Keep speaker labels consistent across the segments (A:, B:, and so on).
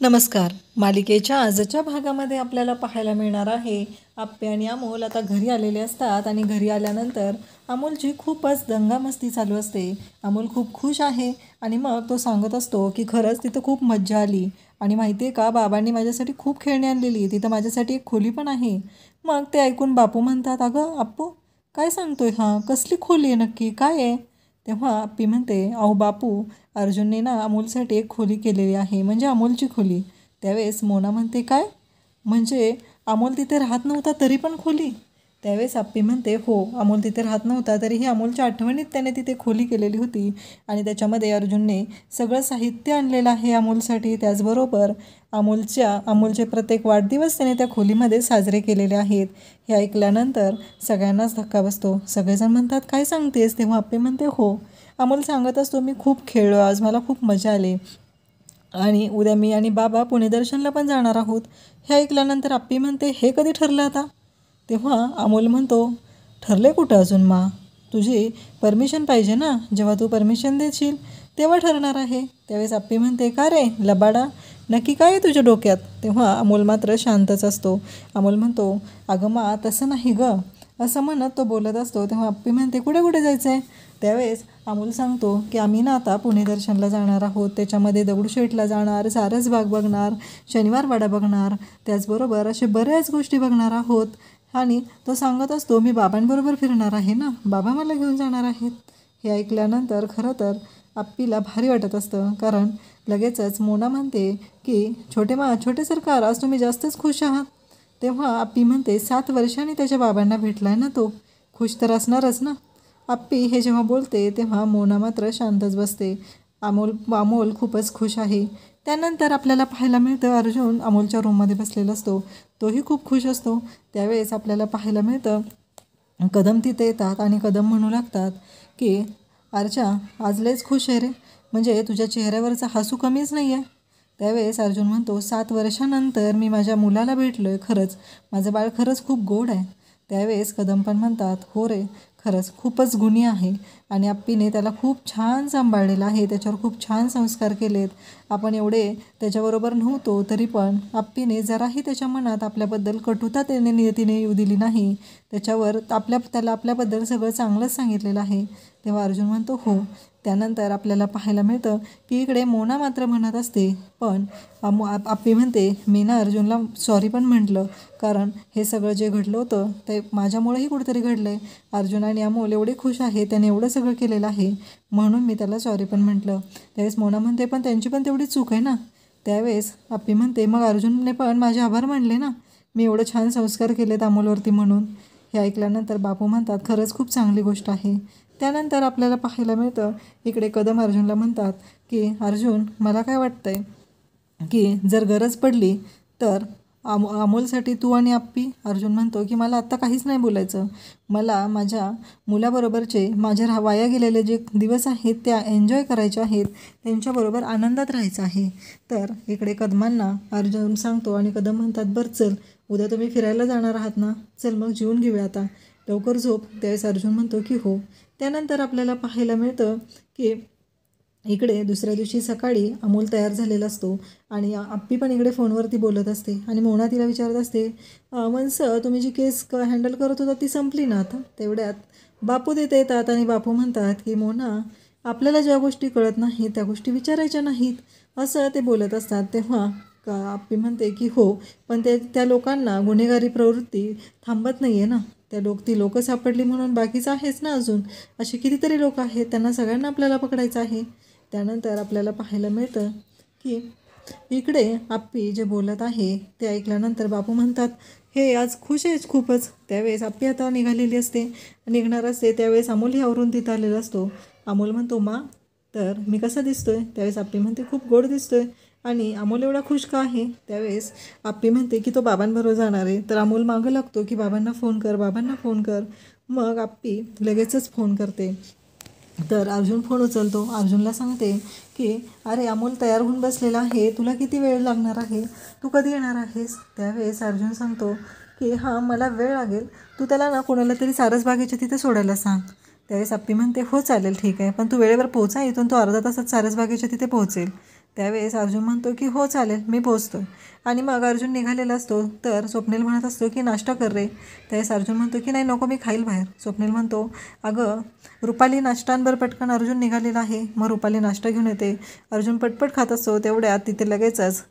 A: नमस्कार. मालिकेच्या आजच्या भागामध्ये आपल्याला पाहायला मिळणार आहे आप्पे आणि अमोल आता घरी आलेले असतात आणि घरी आल्यानंतर अमोलची खूपच दंगामस्ती चालू असते. अमोल खूप खुश आहे आणि मग तो सांगत असतो की खरंच तिथं खूप मज्जा आली आणि माहिती आहे का, बाबांनी माझ्यासाठी खूप खेळणी आणलेली, तिथं माझ्यासाठी एक खोली पण आहे. मग ते ऐकून बापू म्हणतात, अगं अप्पू, काय सांगतोय, हां कसली खोली आहे नक्की, काय आहे? तेव्हा आप्पी म्हणते, अहो बापू, अर्जुनने ना अमोलसाठी एक खोली केलेली आहे, म्हणजे अमोलची खोली. त्यावेळेस मोना म्हणते, काय म्हणजे अमोल तिथे राहत नव्हता तरी पण खोली? त्यावेळेस आप्पी म्हणते, हो, अमोल तिथे राहत नव्हता तरीही अमोलच्या आठवणीत त्याने तिथे खोली केलेली होती आणि त्याच्यामध्ये अर्जुनने सगळं साहित्य आणलेलं आहे अमोलसाठी. त्याचबरोबर अमोलचे प्रत्येक वाढदिवस त्याने त्या खोलीमध्ये साजरे केलेले आहेत. हे ऐकल्यानंतर सगळ्यांनाच धक्का बसतो. सगळेजण म्हणतात, काय सांगतेस? तेव्हा आप्पी म्हणते, हो, अमोल सांगत असतो, मी खूप खेळलो आज, मला खूप मजा आली आणि उद्या मी आणि बाबा पुणे दर्शनला पण जाणार आहोत. हे ऐकल्यानंतर आप्पी म्हणते, हे कधी ठरलं आता? तेव्हा अमोल म्हणतो, ठरले कुठं अजून मा, तुझी परमिशन पाहिजे ना, जेव्हा तू परमिशन देशील तेव्हा ठरणार आहे. त्यावेळेस आप्पी म्हणते, का रे लबाडा, नक्की काय आहे तुझ्या डोक्यात? तेव्हा अमोल मात्र शांतच असतो. अमोल म्हणतो, अगं मा, तसं नाही गं, असं म्हणत तो बोलत असतो. तेव्हा आप्पी म्हणते, कुठे कुठे जायचं आहे? त्यावेळेस अमोल सांगतो की आम्ही ना आता पुणे दर्शनला जाणार आहोत, त्याच्यामध्ये दगडूशेठला जाणार, सारसबाग बघणार, शनिवारवाडा बघणार, त्याचबरोबर असे बऱ्याच गोष्टी बघणार आहोत. आणि तो सांगत असतो, मी बाबांबरोबर फिरणार आहे ना, बाबा मला घेऊन जाणार आहेत. हे ऐकल्यानंतर खरं तर आप्पीला भारी वाटत असतं, कारण लगेचच मोना म्हणते की छोटे सरकार, आज तुम्ही जास्तच खुश आहात. तेव्हा आप्पी म्हणते, 7 वर्षांनी त्याच्या बाबांना भेटलाय ना, तो खुश तर असणारच ना. आप्पी हे जेव्हा बोलते तेव्हा मोना मात्र शांतच बसते. अमोल खूपच खुश आहे. त्यानंतर आपल्याला पाहायला मिळतं, अर्जुन अमोलच्या रूममध्ये बसलेला असतो, तोही खूप खुश असतो. त्यावेळेस आपल्याला पाहायला मिळतं, कदम तिथे येतात आणि कदम म्हणू लागतात की अर्चा, आज लयच खुश आहे रे, म्हणजे तुझ्या चेहऱ्यावरचा हसू कमीच नाही आहे. त्यावेळेस अर्जुन म्हणतो, 7 वर्षानंतर मी माझ्या मुलाला भेटलो आहे, खरंच माझं बाळ खरंच खूप गोड आहे. त्यावेळेस कदम पण म्हणतात, हो रे, खरंच खूपच गुणी आहे आणि आप्पीने त्याला खूप छान सांभाळलेलं आहे, त्याच्यावर खूप छान संस्कार केलेत. आपण एवढे त्याच्याबरोबर नव्हतो तरी पण आप्पीने जराही त्याच्या मनात आपल्याबद्दल कटुता त्याने नियतीने येऊ दिली नाही. त्याला आपल्याबद्दल सगळं चांगलंच सांगितलेलं आहे. तेव्हा अर्जुन म्हणतो, हो. त्यानंतर आपल्याला पाहायला मिळतं की इकडे मोना मात्र म्हणत असते, पण आप्पी म्हणते, मी ना अर्जुनला सॉरी पण म्हटलं, कारण हे सगळं जे घडलं होतं ते माझ्यामुळेही कुठेतरी घडलं आहे. अर्जुन आणि अमोल एवढे खुश आहे, त्याने एवढं सगळं केलेलं आहे, म्हणून मी त्याला सॉरी पण म्हटलं. त्यावेळेस मोना म्हणते, पण त्यांची पण तेवढी चूक आहे ना. त्यावेळेस आप्पी म्हणते, मग अर्जुनने पण माझे आभार मानले ना, मी एवढं छान संस्कार केलेत अमोलवरती म्हणून. हे ऐकल्यानंतर बापू म्हणतात, खरंच खूप चांगली गोष्ट आहे. त्यानंतर आपल्याला पाहायला मिळतं, इकडे कदम अर्जुनला म्हणतात की अर्जुन, मला काय वाटतंय की जर गरज पडली तर अमोलसाठी तू आणि आप्पी. अर्जुन म्हणतो की मला आत्ता काहीच नाही बोलायचं, मला माझ्या मुलाबरोबरचे माझे वाया गेलेले जे दिवस आहेत त्या एन्जॉय करायचे आहेत, त्यांच्याबरोबर आनंदात राहायचं आहे. तर इकडे कदमांना अर्जुन सांगतो आणि कदम म्हणतात, बरं चल, उद्या तुम्ही फिरायला जाणार आहात ना, चल मग जेवून घेऊया आता, लवकर झोप. त्यावेळेस अर्जुन म्हणतो की हो. त्यानंतर आपल्याला पाहायला मिळतं की इकडे दुसऱ्या दिवशी सकाळी अमोल तयार झालेला असतो आणि आप्पी पण इकडे फोनवरती बोलत असते आणि मोना तिला विचारत असते, वंस, तुम्ही जी केस हँडल करत होता ती संपली ना आता? तेवढ्यात बापू तिथे येतात आणि बापू म्हणतात की मोना, आपल्याला ज्या गोष्टी कळत नाहीत त्या गोष्टी विचारायच्या नाहीत, असं ते बोलत असतात. तेव्हा आप्पी म्हणते की हो, पण त्या लोकांना गुन्हेगारी प्रवृत्ती थांबत नाही आहे ना, ती लोकं सापडली म्हणून बाकीचं आहेच ना, अजून अशी कितीतरी लोक आहेत, त्यांना सगळ्यांना आपल्याला पकडायचं आहे. त्यानंतर आपल्याला पाहायला मिळतं की इकडे आप्पी जे बोलत आहे ते ऐकल्यानंतर बापू म्हणतात, हे आज खुश आहेच खूपच. त्यावेळेस आप्पी आता निघणार असते, त्यावेळेस अमोलही आवरून तिथं आलेला असतो. अमोल म्हणतो, मा, तर मी कसा दिसतोय? त्यावेळेस आप्पी म्हणते, खूप गोड दिसतोय. आणि अमोल एवढा खुश का आहे? त्यावेळेस आप्पी म्हणते की तो बाबांबरोबर जाणार आहे. तर अमोल मागं लागतो की बाबांना फोन कर. मग आप्पी लगेचच फोन करते. तर अर्जुन फोन उचलतो. अर्जुनला सांगते की अरे अमोल तयार होऊन बसलेला आहे, तुला किती वेळ लागणार आहे, तू कधी येणार आहेस? त्यावेळेस अर्जुन सांगतो की हां, मला वेळ लागेल, तू त्याला ना कोणाला तरी सारसबागेच्या तिथे सोडायला सांग. त्यावेळेस आप्पी म्हणते, हो चालेल, ठीक आहे, पण तू वेळेवर पोहोचा, इथून तो अर्धा तासात सारसबागेच्या तिथे पोहोचेल. त्यावेळेस अर्जुन म्हणतो की हो चालेल, मी पोचतो. आणि मग अर्जुन निघालेला असतो तर स्वप्नील म्हणत असतो की नाश्ता कर रे. त्यावेळेस अर्जुन म्हणतो की नाही नको, मी खाईल बाहेर. स्वप्नील म्हणतो अगं रुपाली नाश्तांवर पटकन अर्जुन निघालेला आहे. मग रुपाली नाश्ता घेऊन येते. अर्जुन पटपट खात असतो. तेवढ्यात तिथे लगेचच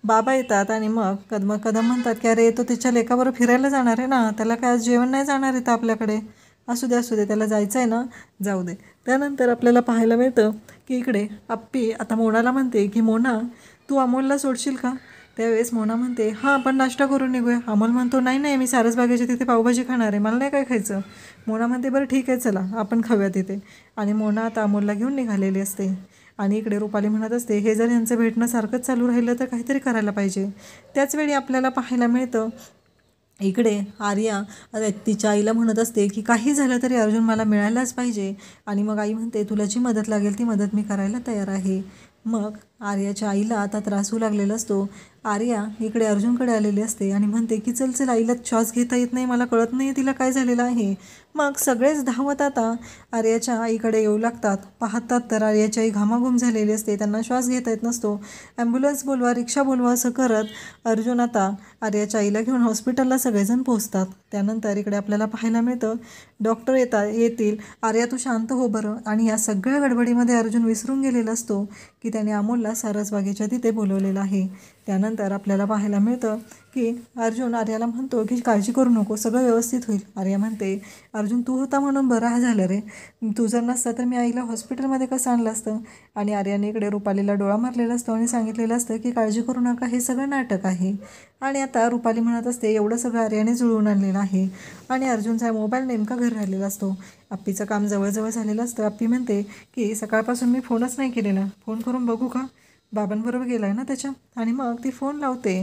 A: बाबा येतात आणि मग कदम म्हणतात की अरे तो तिच्या लेकाबरोबर फिरायला जाणार आहे ना, त्याला काय आज जेवण नाही जाणार आहे तर आपल्याकडे. असू दे त्याला जायचं आहे ना, जाऊ दे. त्यानंतर आपल्याला पाहायला मिळतं की इकडे आप्पी आता मोनाला म्हणते की मोना तू अमोलला सोडशील का. त्यावेळेस मोना म्हणते हां आपण नाश्ता करून निघूया. अमोल म्हणतो नाही मी सारसबागेच्या तिथे पावभाजी खाणार आहे, मला नाही काय खायचं. मोना म्हणते बरं ठीक आहे चला आपण खाऊया तिथे. आणि मोना आता अमोलला घेऊन निघालेली असते. आणि इकडे रुपाली म्हणत असते हे जर यांचं भेटणं सारखंच चालू राहिलं तर काहीतरी करायला पाहिजे. त्याचवेळी आपल्याला पाहायला मिळतं इकडे आर्या तिच्या आईला म्हणत असते की काही झालं तरी अर्जुन मला मिळायलाच पाहिजे. आणि मग आई म्हणते तुला जी मदत लागेल ती मदत मी करायला तयार आहे. मग आर्याच्या आईला आता त्रास होऊ लागलेला असतो. आर्या इकडे अर्जुनकडे आलेली असते आणि म्हणते की चल आईला श्वास घेता येत नाही, मला कळत नाही तिला काय झालेलं आहे. मग सगळेच धावत आता आर्याच्या आईकडे येऊ लागतात. पाहतात तर आर्याची आई घामाघूम झालेली असते, त्यांना श्वास घेता येत नसतो. ॲम्ब्युलन्स बोलवा, रिक्षा बोलवा असं करत अर्जुन आता आर्याच्या आईला घेऊन हॉस्पिटलला सगळेजण पोहोचतात. त्यानंतर इकडे आपल्याला पाहायला मिळतं डॉक्टर येतील. आर्या तू शांत हो बरं. आणि या सगळ्या गडबडीमध्ये अर्जुन विसरून गेलेला असतो की त्याने अमोलला सारसबागेच्या तिथे बोलवलेलं आहे. त्यानंतर आपल्याला पाहायला मिळतं की अर्जुन आर्याला म्हणतो की काळजी करू नको, सगळं व्यवस्थित होईल. आर्या म्हणते अर्जुन तू होता म्हणून बरं झालं रे, तू जर नसता तर मी आईला हॉस्पिटलमध्ये कसं आणलं असतं. आणि आर्याने इकडे रुपालीला डोळा मारलेला असतो आणि सांगितलेलं असतं की काळजी करू नका, हे सगळं नाटक आहे. आणि आता रुपाली म्हणत असते एवढं सगळं आर्याने जुळवून आणलेलं आहे. आणि अर्जुनचा मोबाईल नेमका घरी राहिलेला असतो. आप्पीचं काम जवळजवळ झालेलं असतं. आप्पी म्हणते की सकाळपासून मी फोनच नाही केलेला, फोन करून बघू का, बाबांबरोबर गेला आहे ना त्याच्या. आणि मग ती फोन लावते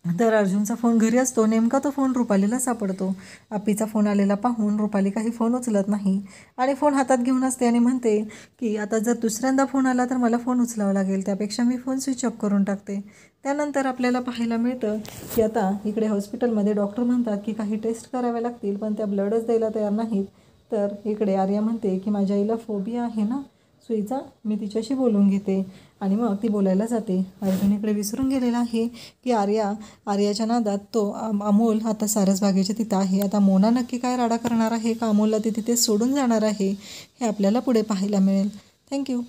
A: तर अर्जुनचा फोन घरी असतो. नेमका तो फोन रुपालीला सापडतो. आप्पीचा फोन आलेला पाहून रुपाली काही फोन उचलत नाही आणि फोन हातात घेऊन असते आणि म्हणते की आता जर दुसऱ्यांदा फोन आला तर मला फोन उचलावा लागेल, त्यापेक्षा मी फोन स्विच ऑफ करून टाकते. त्यानंतर आपल्याला पाहायला मिळतं की आता इकडे हॉस्पिटलमध्ये डॉक्टर म्हणतात की काही टेस्ट कराव्या लागतील पण त्या ब्लडच द्यायला तयार नाहीत. तर इकडे आर्या म्हणते की माझ्या आईला फोबिया आहे ना सुईचा, मी तिच्याशी बोलून घेते. आणि मग ती बोलायला जाते. अर्जुन इकडे विसरून गेलेला आहे की आर्याच्या नादात तो अमोल आता सारसबागेच्या तिथं आहे. आता मोना नक्की काय राडा करणार आहे का अमोलला ती तिथे सोडून जाणार आहे हे आपल्याला पुढे पाहायला मिळेल. थँक्यू.